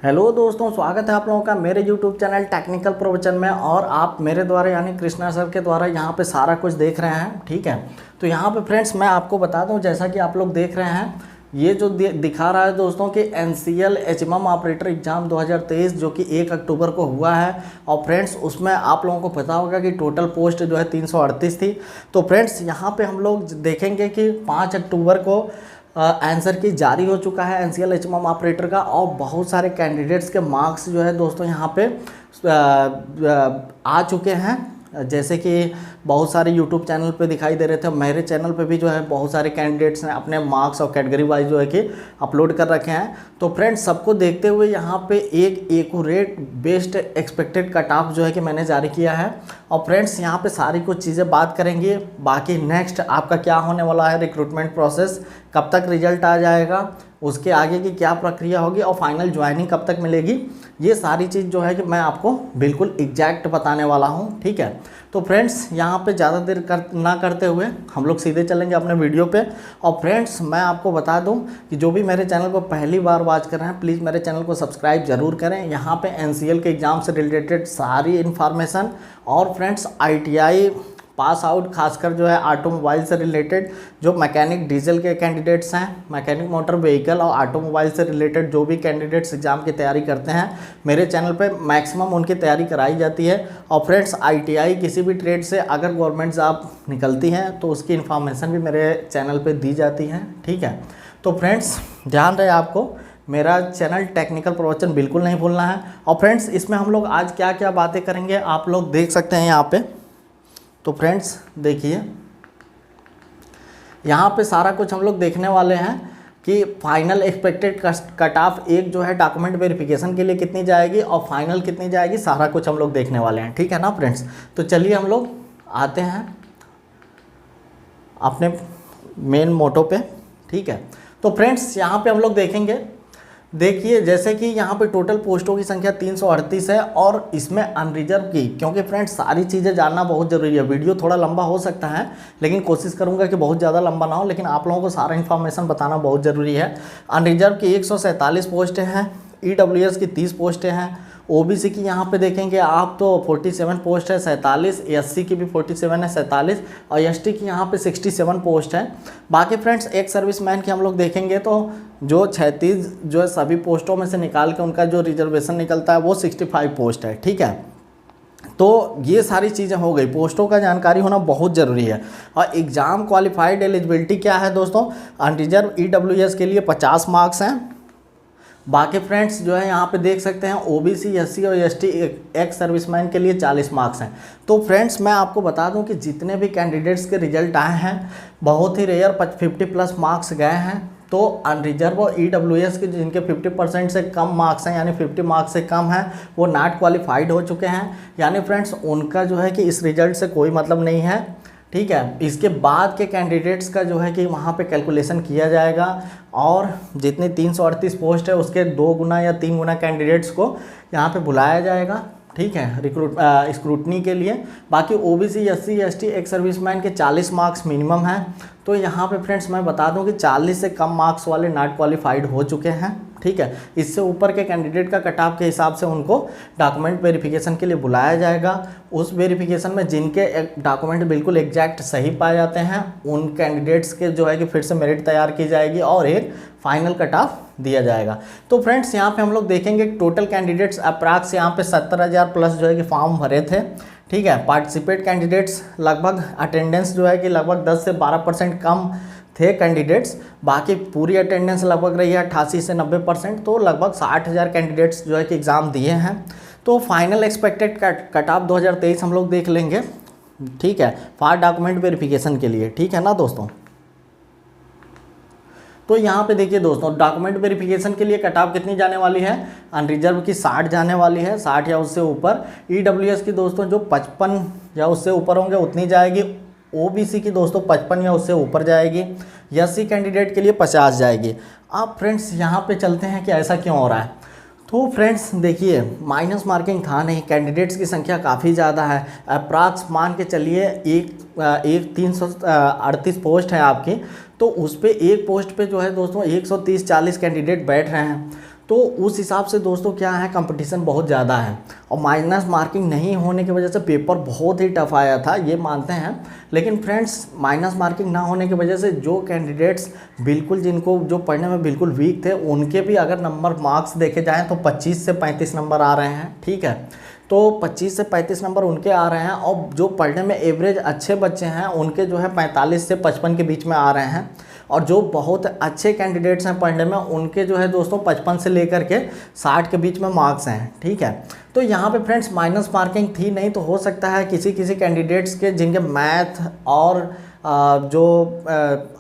Hello दोस्तों, स्वागत है आप लोगों का मेरे YouTube चैनल टेक्निकल प्रवचन में। और आप मेरे द्वारा यानी कृष्णा सर के द्वारा यहाँ पे सारा कुछ देख रहे हैं। ठीक है, तो यहाँ पे फ्रेंड्स मैं आपको बता दूँ, जैसा कि आप लोग देख रहे हैं, ये जो दिखा रहा है दोस्तों कि NCL HMM ऑपरेटर एग्ज़ाम 2023 जो कि 1 अक्टूबर को हुआ है। और फ्रेंड्स उसमें आप लोगों को पता होगा कि टोटल पोस्ट जो है 338 थी। तो फ्रेंड्स यहाँ पे हम लोग देखेंगे कि 5 अक्टूबर को आंसर की जारी हो चुका है NCL HMM ऑपरेटर का। और बहुत सारे कैंडिडेट्स के मार्क्स जो है दोस्तों यहाँ पे आ चुके हैं, जैसे कि बहुत सारे YouTube चैनल पे दिखाई दे रहे थे। मेरे चैनल पे भी जो है बहुत सारे कैंडिडेट्स ने अपने मार्क्स और कैटेगरी वाइज जो है कि अपलोड कर रखे हैं। तो फ्रेंड्स सबको देखते हुए यहाँ पे एक accurate best expected cut off जो है कि मैंने जारी किया है। और फ्रेंड्स यहाँ पे सारी कुछ चीज़ें बात करेंगे। बाकी नेक्स्ट आपका क्या होने वाला है, रिक्रूटमेंट प्रोसेस कब तक रिजल्ट आ जाएगा, उसके आगे की क्या प्रक्रिया होगी और फाइनल ज्वाइनिंग कब तक मिलेगी, ये सारी चीज़ जो है कि मैं आपको बिल्कुल एग्जैक्ट बताने वाला हूँ। ठीक है, तो फ्रेंड्स यहाँ पे ज़्यादा देर ना करते हुए हम लोग सीधे चलेंगे अपने वीडियो पे। और फ्रेंड्स मैं आपको बता दूँ कि जो भी मेरे चैनल को पहली बार वॉच कर रहे हैं, प्लीज़ मेरे चैनल को सब्सक्राइब जरूर करें। यहाँ पे NCL के एग्ज़ाम से रिलेटेड सारी इन्फॉर्मेशन और फ्रेंड्स ITI पास आउट, खासकर जो है ऑटोमोबाइल से रिलेटेड जो मैकेनिक डीजल के कैंडिडेट्स हैं, मैकेनिक मोटर व्हीकल और ऑटोमोबाइल से रिलेटेड जो भी कैंडिडेट्स एग्जाम की तैयारी करते हैं, मेरे चैनल पे मैक्सिमम उनकी तैयारी कराई जाती है। और फ्रेंड्स ITI किसी भी ट्रेड से अगर गवर्नमेंट जॉब निकलती हैं तो उसकी इन्फॉर्मेशन भी मेरे चैनल पर दी जाती है। ठीक है, तो फ्रेंड्स ध्यान रहे आपको, मेरा चैनल टेक्निकल प्रवचन बिल्कुल नहीं भूलना है। और फ्रेंड्स इसमें हम लोग आज क्या क्या बातें करेंगे आप लोग देख सकते हैं यहाँ पे। तो फ्रेंड्स देखिए, यहाँ पे सारा कुछ हम लोग देखने वाले हैं कि फाइनल एक्सपेक्टेड कट ऑफ एक जो है डॉक्यूमेंट वेरिफिकेशन के लिए कितनी जाएगी और फाइनल कितनी जाएगी, सारा कुछ हम लोग देखने वाले हैं। ठीक है ना फ्रेंड्स, तो चलिए हम लोग आते हैं अपने मेन मोटो पे। ठीक है, तो फ्रेंड्स यहाँ पे हम लोग देखेंगे, देखिए जैसे कि यहाँ पे टोटल पोस्टों की संख्या 338 है और इसमें अनरिजर्व की, क्योंकि फ्रेंड्स सारी चीज़ें जानना बहुत ज़रूरी है। वीडियो थोड़ा लंबा हो सकता है लेकिन कोशिश करूँगा कि बहुत ज़्यादा लंबा ना हो, लेकिन आप लोगों को सारा इन्फॉर्मेशन बताना बहुत ज़रूरी है। अनरिजर्व की 147 पोस्टें हैं, EWS की 30 पोस्टें हैं, OBC की यहाँ पे देखेंगे आप तो 47 पोस्ट है 47, SC की भी 47 है 47 और ST की यहाँ पे 67 पोस्ट है। बाकी फ्रेंड्स एक सर्विसमैन की हम लोग देखेंगे तो जो 36 जो है सभी पोस्टों में से निकाल के उनका जो रिजर्वेशन निकलता है वो 65 पोस्ट है। ठीक है, तो ये सारी चीज़ें हो गई, पोस्टों का जानकारी होना बहुत ज़रूरी है। और एग्ज़ाम क्वालिफाइड एलिजिबिलिटी क्या है दोस्तों, अनरिजर्व EWS के लिए 50 मार्क्स हैं। बाकी फ्रेंड्स जो है यहाँ पे देख सकते हैं OBC SC और ST एक्स सर्विसमैन के लिए 40 मार्क्स हैं। तो फ्रेंड्स मैं आपको बता दूं कि जितने भी कैंडिडेट्स के रिजल्ट आए हैं बहुत ही रेयर 50+ मार्क्स गए हैं। तो अनरिजर्व और EWS के जिनके 50% से कम मार्क्स हैं यानी 50 मार्क्स से कम हैं वो नॉट क्वालिफाइड हो चुके हैं, यानी फ्रेंड्स उनका जो है कि इस रिजल्ट से कोई मतलब नहीं है। ठीक है, इसके बाद के कैंडिडेट्स का जो है कि वहाँ पे कैलकुलेशन किया जाएगा और जितनी 338 पोस्ट है उसके 2 गुना या 3 गुना कैंडिडेट्स को यहाँ पे बुलाया जाएगा। ठीक है, स्क्रूटनी के लिए। बाकी OBC SC ST ex serviceman के 40 मार्क्स मिनिमम हैं। तो यहाँ पे फ्रेंड्स मैं बता दूँ कि 40 से कम मार्क्स वाले नॉट क्वालिफाइड हो चुके हैं। ठीक है, इससे ऊपर के कैंडिडेट का कट ऑफ के हिसाब से उनको डॉक्यूमेंट वेरिफिकेशन के लिए बुलाया जाएगा। उस वेरिफिकेशन में जिनके डॉक्यूमेंट बिल्कुल एग्जैक्ट सही पाए जाते हैं उन कैंडिडेट्स के जो है कि फिर से मेरिट तैयार की जाएगी और एक फाइनल कट ऑफ दिया जाएगा। तो फ्रेंड्स यहाँ पे हम लोग देखेंगे टोटल कैंडिडेट्स अप्रॉक्स यहाँ पे 70,000 प्लस जो है कि फॉर्म भरे थे। ठीक है, पार्टिसिपेट कैंडिडेट्स लगभग अटेंडेंस जो है कि लगभग 10 से 12% कम थे कैंडिडेट्स। बाकी पूरी अटेंडेंस लगभग रही है 88 से 90%, तो लगभग 60,000 कैंडिडेट्स जो है कि एग्ज़ाम दिए हैं। तो फाइनल एक्सपेक्टेड कट ऑफ 2023 हम लोग देख लेंगे। ठीक है, फॉर डॉक्यूमेंट वेरिफिकेशन के लिए। ठीक है ना दोस्तों, तो यहाँ पे देखिए दोस्तों डॉक्यूमेंट वेरिफिकेशन के लिए कट ऑफ कितनी जाने वाली है, अनरिजर्व की 60 जाने वाली है, 60 या उससे ऊपर। EWS की दोस्तों जो 55 या उससे ऊपर होंगे उतनी जाएगी। OBC की दोस्तों 55 या उससे ऊपर जाएगी। SC कैंडिडेट के लिए 50 जाएगी। अब फ्रेंड्स यहाँ पे चलते हैं कि ऐसा क्यों हो रहा है। तो फ्रेंड्स देखिए माइनस मार्किंग था नहीं, कैंडिडेट्स की संख्या काफ़ी ज़्यादा है। अप्रॉक्स मान के चलिए एक 338 पोस्ट है आपकी, तो उस पर एक पोस्ट पे जो है दोस्तों 130-40 कैंडिडेट बैठ रहे हैं। तो उस हिसाब से दोस्तों क्या है, कंपटीशन बहुत ज़्यादा है और माइनस मार्किंग नहीं होने की वजह से पेपर बहुत ही टफ आया था, ये मानते हैं। लेकिन फ्रेंड्स माइनस मार्किंग ना होने की वजह से जो कैंडिडेट्स बिल्कुल जिनको जो पढ़ने में बिल्कुल वीक थे उनके भी अगर नंबर मार्क्स देखे जाएँ तो 25 से 35 नंबर आ रहे हैं, ठीक है। तो 25 से 35 नंबर उनके आ रहे हैं और जो पढ़ने में एवरेज अच्छे बच्चे हैं उनके जो है 45 से 55 के बीच में आ रहे हैं। और जो बहुत अच्छे कैंडिडेट्स हैं पढ़ने में उनके जो है दोस्तों 55 से लेकर के 60 के बीच में मार्क्स हैं, ठीक है। तो यहाँ पे फ्रेंड्स माइनस मार्किंग थी नहीं, तो हो सकता है किसी किसी कैंडिडेट्स के जिनके मैथ और जो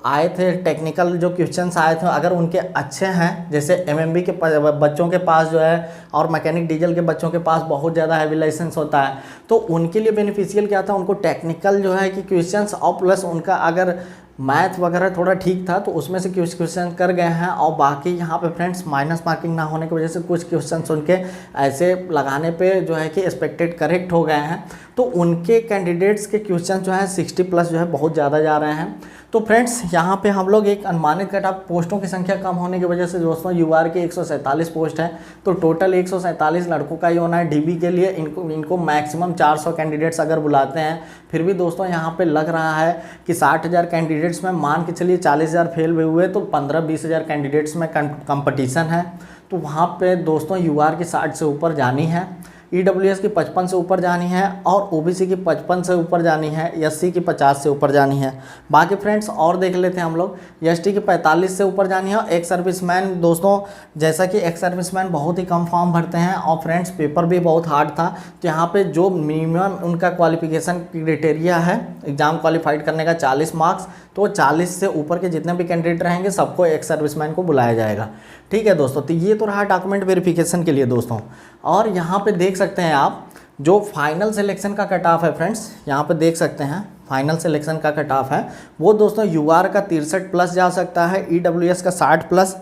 आए थे टेक्निकल जो क्वेश्चंस आए थे अगर उनके अच्छे हैं, जैसे एमएमबी के बच्चों के पास जो है और मैकेनिक डीजल के बच्चों के पास बहुत ज़्यादा हैवी लाइसेंस होता है, तो उनके लिए बेनिफिशियल क्या था, उनको टेक्निकल जो है कि क्वेश्चंस और प्लस उनका अगर मैथ वगैरह थोड़ा ठीक था तो उसमें से कुछ क्वेश्चन कर गए हैं। और बाकी यहाँ पे फ्रेंड्स माइनस मार्किंग ना होने की वजह से कुछ क्वेश्चन उनके ऐसे लगाने पे जो है कि एक्सपेक्टेड करेक्ट हो गए हैं, तो उनके कैंडिडेट्स के क्वेश्चन जो है 60 प्लस जो है बहुत ज़्यादा जा रहे हैं। तो फ्रेंड्स यहाँ पे हम लोग एक अनुमानित कट ऑफ पोस्टों की संख्या कम होने की वजह से दोस्तों यूआर के 147 पोस्ट है, तो टोटल 147 लड़कों का ही होना है। डीबी के लिए इनको मैक्सिमम 400 कैंडिडेट्स अगर बुलाते हैं, फिर भी दोस्तों यहाँ पे लग रहा है कि 60,000 कैंडिडेट्स में मान के चलिए 40,000 फेल भी हुए तो 15-20 हज़ार कैंडिडेट्स में कंपटीशन है। तो वहाँ पे दोस्तों यूआर की 60 से ऊपर जानी है, ईडब्ल्यूएस की 55 से ऊपर जानी है और ओबीसी की 55 से ऊपर जानी है, एससी की 50 से ऊपर जानी है। बाकी फ्रेंड्स और देख लेते हैं हम लोग, एसटी की 45 से ऊपर जानी है। और एक्स सर्विसमैन दोस्तों, जैसा कि एक्स सर्विसमैन बहुत ही कम फॉर्म भरते हैं और फ्रेंड्स पेपर भी बहुत हार्ड था, तो यहाँ पे जो मिनिमम उनका क्वालिफिकेशन क्राइटेरिया है एग्ज़ाम क्वालिफाइड करने का 40 मार्क्स, तो 40 से ऊपर के जितने भी कैंडिडेट रहेंगे सबको एक्स सर्विसमैन को बुलाया जाएगा, ठीक है दोस्तों। तो ये तो रहा डॉक्यूमेंट वेरिफिकेशन के लिए दोस्तों। और यहाँ पे देख सकते हैं आप जो फाइनल सिलेक्शन का कट ऑफ है फ्रेंड्स, यहाँ पे देख सकते हैं फाइनल सिलेक्शन का कट ऑफ है वो दोस्तों यूआर का 63 प्लस जा सकता है, ईडब्ल्यूएस का 60 प्लस,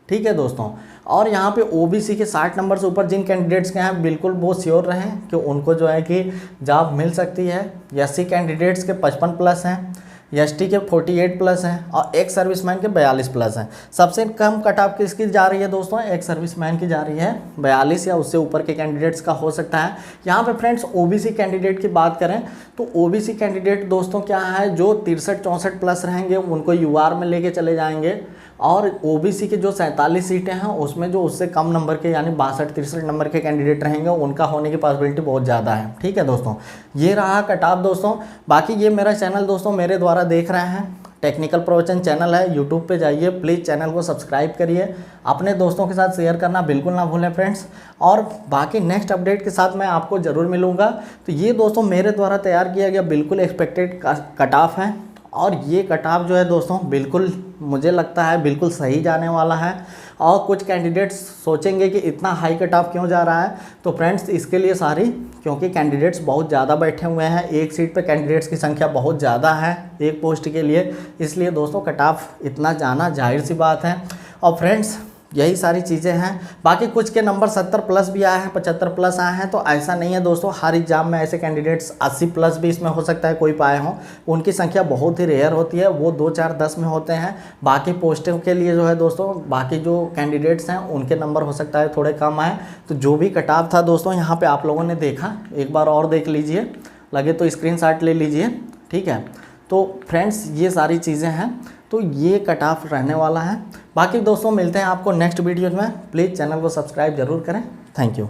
ठीक है दोस्तों। और यहाँ पे ओबीसी के 60 नंबर से ऊपर जिन कैंडिडेट्स के हैं बिल्कुल वो श्योर रहें कि उनको जो है कि जॉब मिल सकती है। एससी कैंडिडेट्स के 55 प्लस हैं, एसटी के 48 प्लस हैं और एक्स सर्विसमैन के 42 प्लस हैं। सबसे कम कट ऑफ किसकी जा रही है दोस्तों, एक्स सर्विसमैन की जा रही है 42 या उससे ऊपर के कैंडिडेट्स का हो सकता है। यहाँ पे फ्रेंड्स ओबीसी कैंडिडेट की बात करें तो ओबीसी कैंडिडेट दोस्तों क्या है, जो 63-64 प्लस रहेंगे उनको यूआर में लेके चले जाएंगे। और ओबीसी के जो 47 सीटें हैं उसमें जो उससे कम नंबर के यानी 62-63 नंबर के कैंडिडेट रहेंगे उनका होने की पॉसिबिलिटी बहुत ज़्यादा है, ठीक है दोस्तों। ये रहा कट ऑफ दोस्तों। बाकी ये मेरा चैनल दोस्तों मेरे द्वारा देख रहे हैं, टेक्निकल प्रवचन चैनल है, यूट्यूब पे जाइए, प्लीज़ चैनल को सब्सक्राइब करिए, अपने दोस्तों के साथ शेयर करना बिल्कुल ना भूलें फ्रेंड्स। और बाकी नेक्स्ट अपडेट के साथ मैं आपको ज़रूर मिलूँगा। तो ये दोस्तों मेरे द्वारा तैयार किया गया बिल्कुल एक्सपेक्टेड कट ऑफ है और ये कट ऑफ जो है दोस्तों बिल्कुल मुझे लगता है बिल्कुल सही जाने वाला है। और कुछ कैंडिडेट्स सोचेंगे कि इतना हाई कट ऑफ क्यों जा रहा है, तो फ्रेंड्स इसके लिए सारी क्योंकि कैंडिडेट्स बहुत ज़्यादा बैठे हुए हैं, एक सीट पे कैंडिडेट्स की संख्या बहुत ज़्यादा है एक पोस्ट के लिए, इसलिए दोस्तों कट ऑफ इतना जाना जाहिर सी बात है। और फ्रेंड्स यही सारी चीज़ें हैं। बाकी कुछ के नंबर 70 प्लस भी आए हैं, 75 प्लस आए हैं, तो ऐसा नहीं है दोस्तों हर एग्जाम में ऐसे कैंडिडेट्स 80 प्लस भी इसमें हो सकता है कोई पाए हों, उनकी संख्या बहुत ही रेयर होती है, वो 2, 4, 10 में होते हैं। बाकी पोस्टों के लिए जो है दोस्तों बाकी जो कैंडिडेट्स हैं उनके नंबर हो सकता है थोड़े कम आए। तो जो भी कट ऑफ था दोस्तों यहाँ पर आप लोगों ने देखा, एक बार और देख लीजिए, लगे तो स्क्रीनशॉट ले लीजिए, ठीक है। तो फ्रेंड्स ये सारी चीज़ें हैं, तो ये कट ऑफ रहने वाला है। बाकी दोस्तों मिलते हैं आपको नेक्स्ट वीडियो में, प्लीज़ चैनल को सब्सक्राइब जरूर करें, थैंक यू।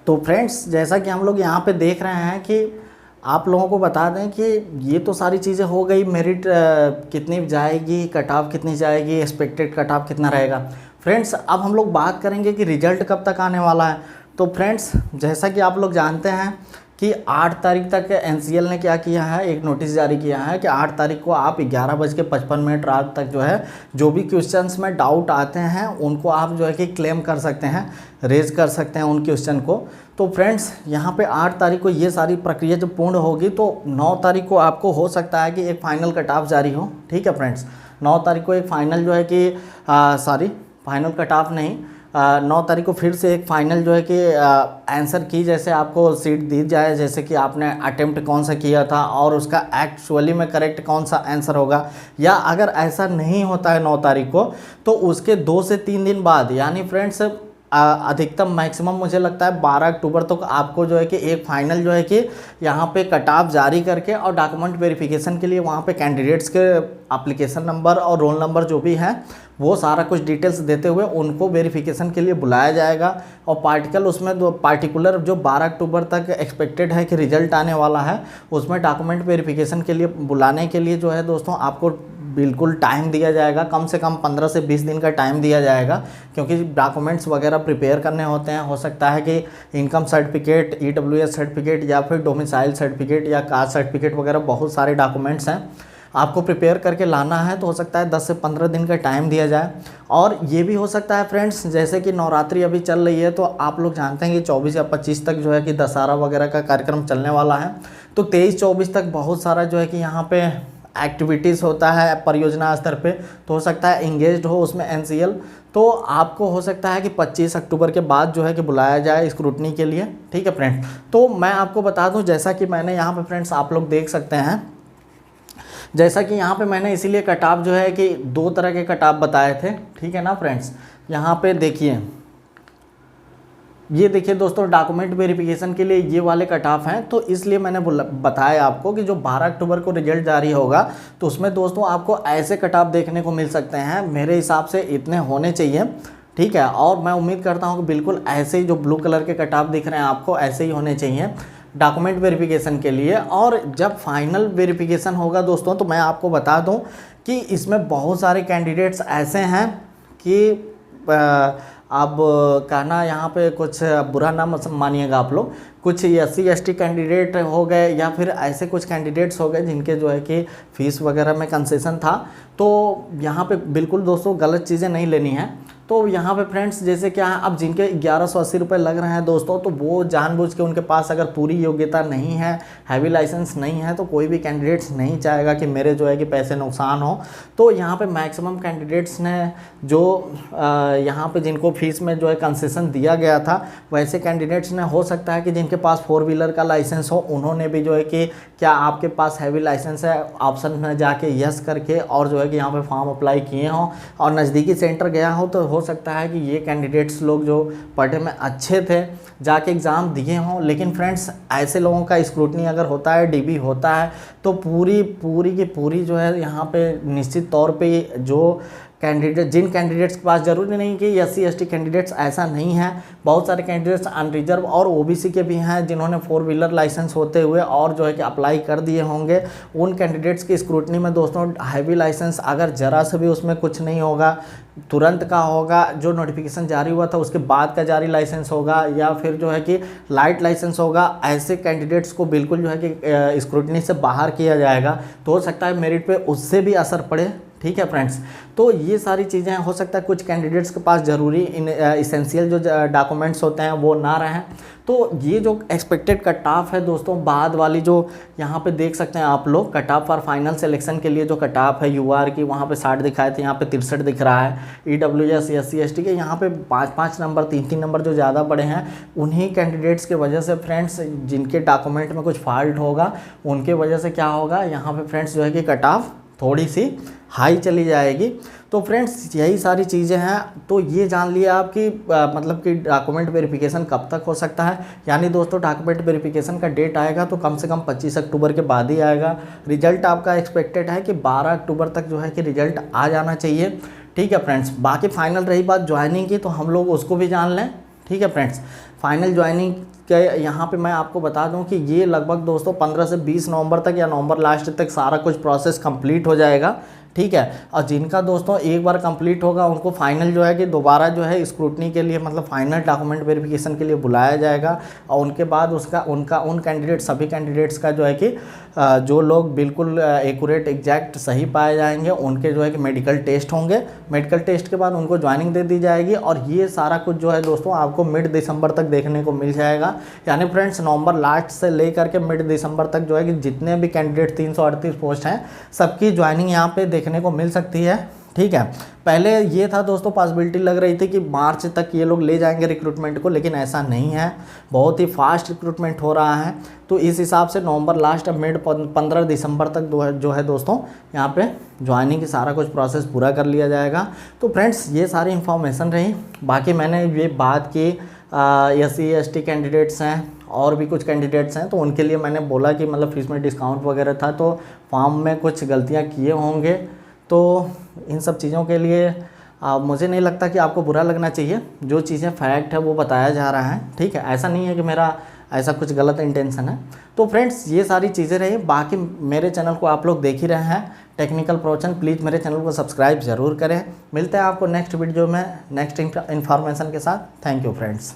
तो फ्रेंड्स जैसा कि हम लोग यहाँ पे देख रहे हैं कि आप लोगों को बता दें कि ये तो सारी चीज़ें हो गई, मेरिट कितनी जाएगी, कट ऑफ कितनी जाएगी, एक्सपेक्टेड कट ऑफ कितना रहेगा। फ्रेंड्स अब हम लोग बात करेंगे कि रिजल्ट कब तक आने वाला है। तो फ्रेंड्स जैसा कि आप लोग जानते हैं कि 8 तारीख तक एनसीएल ने क्या किया है, एक नोटिस जारी किया है कि 8 तारीख को आप 11:55 रात तक जो है जो भी क्वेश्चंस में डाउट आते हैं उनको आप जो है कि क्लेम कर सकते हैं, रेज कर सकते हैं उन क्वेश्चन को। तो फ्रेंड्स यहाँ पे 8 तारीख को ये सारी प्रक्रिया जब पूर्ण होगी तो 9 तारीख को आपको हो सकता है कि एक फ़ाइनल कट ऑफ जारी हो, ठीक है फ्रेंड्स। 9 तारीख को एक फ़ाइनल जो है कि फाइनल कट ऑफ नहीं, 9 तारीख को फिर से एक फाइनल जो है कि आंसर की जैसे आपको सीट दी जाए, जैसे कि आपने अटेम्प्ट कौन सा किया था और उसका एक्चुअली में करेक्ट कौन सा आंसर होगा। या अगर ऐसा नहीं होता है 9 तारीख को तो उसके 2 से 3 दिन बाद, यानी फ्रेंड्स अधिकतम मैक्सिमम मुझे लगता है 12 अक्टूबर तक आपको जो है कि एक फाइनल जो है कि यहाँ पे कट ऑफ जारी करके और डॉक्यूमेंट वेरिफिकेशन के लिए वहाँ पे कैंडिडेट्स के एप्लीकेशन नंबर और रोल नंबर जो भी है वो सारा कुछ डिटेल्स देते हुए उनको वेरिफिकेशन के लिए बुलाया जाएगा। और उसमें दो पार्टिकुलर जो 12 अक्टूबर तक एक्सपेक्टेड है कि रिजल्ट आने वाला है, उसमें डॉक्यूमेंट वेरिफिकेशन के लिए बुलाने के लिए जो है दोस्तों आपको बिल्कुल टाइम दिया जाएगा, कम से कम 15 से 20 दिन का टाइम दिया जाएगा, क्योंकि डॉक्यूमेंट्स वगैरह प्रिपेयर करने होते हैं। हो सकता है कि इनकम सर्टिफिकेट, EWS सर्टिफिकेट या फिर डोमिसाइल सर्टिफिकेट या कास्ट सर्टिफिकेट वगैरह बहुत सारे डॉक्यूमेंट्स हैं आपको प्रिपेयर करके लाना है। तो हो सकता है 10 से 15 दिन का टाइम दिया जाए। और ये भी हो सकता है फ्रेंड्स, जैसे कि नवरात्रि अभी चल रही है तो आप लोग जानते हैं कि 24 या 25 तक जो है कि दशहरा वगैरह का कार्यक्रम चलने वाला है। तो 23-24 तक बहुत सारा जो है कि यहाँ पे एक्टिविटीज़ होता है परियोजना स्तर पे, तो हो सकता है इंगेज्ड हो उसमें NCL। तो आपको हो सकता है कि 25 अक्टूबर के बाद जो है कि बुलाया जाए स्क्रूटनी के लिए। ठीक है फ्रेंड्स, तो मैं आपको बता दूं, जैसा कि मैंने यहाँ पे फ्रेंड्स आप लोग देख सकते हैं, जैसा कि यहाँ पे मैंने इसीलिए कट ऑफ जो है कि 2 तरह के कट ऑफ बताए थे। ठीक है ना फ्रेंड्स, यहाँ पे देखिए, ये देखिए दोस्तों डॉक्यूमेंट वेरिफिकेशन के लिए ये वाले कट ऑफ हैं। तो इसलिए मैंने बताया आपको कि जो 12 अक्टूबर को रिजल्ट जारी होगा तो उसमें दोस्तों आपको ऐसे कट ऑफ देखने को मिल सकते हैं। मेरे हिसाब से इतने होने चाहिए। ठीक है, और मैं उम्मीद करता हूँ कि बिल्कुल ऐसे ही जो ब्लू कलर के कट ऑफ दिख रहे हैं आपको ऐसे ही होने चाहिए डॉक्यूमेंट वेरिफिकेशन के लिए। और जब फाइनल वेरिफिकेशन होगा दोस्तों तो मैं आपको बता दूं कि इसमें बहुत सारे कैंडिडेट्स ऐसे हैं कि अब कहना यहाँ पे कुछ बुरा ना मानिएगा आप लोग, कुछ SC/ST कैंडिडेट हो गए या फिर ऐसे कुछ कैंडिडेट्स हो गए जिनके जो है कि फ़ीस वगैरह में कंसेशन था। तो यहाँ पे बिल्कुल दोस्तों गलत चीज़ें नहीं लेनी है। तो यहाँ पे फ्रेंड्स जैसे क्या है, अब जिनके 1180 रुपये लग रहे हैं दोस्तों, तो वो जानबूझ के उनके पास अगर पूरी योग्यता नहीं है, हैवी लाइसेंस नहीं है, तो कोई भी कैंडिडेट्स नहीं चाहेगा कि मेरे जो है कि पैसे नुकसान हो। तो यहाँ पे मैक्सिमम कैंडिडेट्स ने जो यहाँ पे जिनको फीस में जो है कंसेशन दिया गया था, वैसे कैंडिडेट्स ने हो सकता है कि जिनके पास 4 व्हीलर का लाइसेंस हो, उन्होंने भी जो है कि क्या आपके पास हैवी लाइसेंस है ऑप्शन में जाके यस करके और जो है कि यहाँ पे फॉर्म अप्लाई किए हों और नज़दीकी सेंटर गया हो, तो हो सकता है कि ये कैंडिडेट्स लोग जो पढ़ने में अच्छे थे जाके एग्ज़ाम दिए हों। लेकिन फ्रेंड्स ऐसे लोगों का स्क्रूटनी अगर होता है, DB होता है, तो पूरी की पूरी जो है यहाँ पे निश्चित तौर पे जो कैंडिडेट, जिन कैंडिडेट्स के पास, जरूरी नहीं कि SC/ST कैंडिडेट्स, ऐसा नहीं है, बहुत सारे कैंडिडेट्स अनरिजर्व और OBC के भी हैं जिन्होंने 4 व्हीलर लाइसेंस होते हुए और जो है कि अप्लाई कर दिए होंगे। उन कैंडिडेट्स की स्क्रूटनी में दोस्तों हैवी लाइसेंस अगर ज़रा से भी उसमें कुछ नहीं होगा, तुरंत का होगा, जो नोटिफिकेशन जारी हुआ था उसके बाद का जारी लाइसेंस होगा या फिर जो है कि लाइट लाइसेंस होगा, ऐसे कैंडिडेट्स को बिल्कुल जो है कि स्क्रूटनी से बाहर किया जाएगा। तो हो सकता है मेरिट पे उससे भी असर पड़े। ठीक है फ्रेंड्स, तो ये सारी चीज़ें हो सकता है कुछ कैंडिडेट्स के पास ज़रूरी इसेंशियल जो डॉक्यूमेंट्स होते हैं वो ना रहें। तो ये जो एक्सपेक्टेड कट ऑफ है दोस्तों, बाद वाली जो यहाँ पे देख सकते हैं आप लोग, cut off for final selection के लिए जो कट ऑफ है UR की, वहाँ पे 60 दिखाए थे, यहाँ पे 63 दिख रहा है। EWS SC/ST के यहाँ पे 5-5 नंबर, 3-3 नंबर जो ज़्यादा बड़े हैं, उन्हीं कैंडिडेट्स के वजह से फ्रेंड्स जिनके डॉक्यूमेंट में कुछ फॉल्ट होगा उनके वजह से क्या होगा, यहाँ पे फ्रेंड्स जो है कि कट ऑफ थोड़ी सी हाई चली जाएगी। तो फ्रेंड्स यही सारी चीज़ें हैं। तो ये जान लिया आप कि मतलब कि डॉक्यूमेंट वेरिफिकेशन कब तक हो सकता है। यानी दोस्तों डॉक्यूमेंट वेरिफिकेशन का डेट आएगा तो कम से कम 25 अक्टूबर के बाद ही आएगा। रिजल्ट आपका एक्सपेक्टेड है कि 12 अक्टूबर तक जो है कि रिजल्ट आ जाना चाहिए। ठीक है फ्रेंड्स, बाकी फाइनल रही बात ज्वाइनिंग की, तो हम लोग उसको भी जान लें। ठीक है फ्रेंड्स, फाइनल ज्वाइनिंग के यहाँ पे मैं आपको बता दूं कि ये लगभग दोस्तों 15 से 20 नवंबर तक या नवंबर लास्ट तक सारा कुछ प्रोसेस कंप्लीट हो जाएगा। ठीक है, और जिनका दोस्तों एक बार कंप्लीट होगा उनको फाइनल जो है कि दोबारा जो है स्क्रूटनी के लिए, मतलब फाइनल डॉक्यूमेंट वेरिफिकेशन के लिए बुलाया जाएगा। और उनके बाद उन कैंडिडेट, सभी कैंडिडेट्स का जो है कि जो लोग बिल्कुल एक्यूरेट एग्जैक्ट सही पाए जाएंगे उनके जो है कि मेडिकल टेस्ट होंगे। मेडिकल टेस्ट के बाद उनको ज्वाइनिंग दे दी जाएगी। और ये सारा कुछ जो है दोस्तों आपको मिड दिसंबर तक देखने को मिल जाएगा। यानी फ्रेंड्स नवंबर लास्ट से लेकर के मिड दिसंबर तक जो है कि जितने भी कैंडिडेट 338 पोस्ट हैं सबकी ज्वाइनिंग यहाँ पे देखने को मिल सकती है। ठीक है। पहले ये था दोस्तों, पॉसिबिलिटी लग रही थी कि मार्च तक ये लोग ले जाएंगे रिक्रूटमेंट को, लेकिन ऐसा नहीं है, बहुत ही फास्ट रिक्रूटमेंट हो रहा है। तो इस हिसाब से नवंबर लास्ट अब मिड 15 दिसंबर तक जो है दोस्तों यहाँ पे ज्वाइनिंग की सारा कुछ प्रोसेस पूरा कर लिया जाएगा। तो फ्रेंड्स ये सारी इन्फॉर्मेशन रही। बाकी मैंने ये बात की SC ST कैंडिडेट्स हैं और भी कुछ कैंडिडेट्स हैं, तो उनके लिए मैंने बोला कि मतलब फीस में डिस्काउंट वगैरह था, तो फॉर्म में कुछ गलतियाँ किए होंगे। तो इन सब चीज़ों के लिए मुझे नहीं लगता कि आपको बुरा लगना चाहिए, जो चीज़ें फैक्ट है वो बताया जा रहा है, ठीक है। ऐसा नहीं है कि मेरा ऐसा कुछ गलत इंटेंशन है। तो फ्रेंड्स ये सारी चीज़ें रही। बाकी मेरे चैनल को आप लोग देख ही रहे हैं टेक्निकल प्रवचन, प्लीज़ मेरे चैनल को सब्सक्राइब ज़रूर करें। मिलते हैं आपको नेक्स्ट वीडियो में नेक्स्ट इन्फॉर्मेशन के साथ। Thank you friends.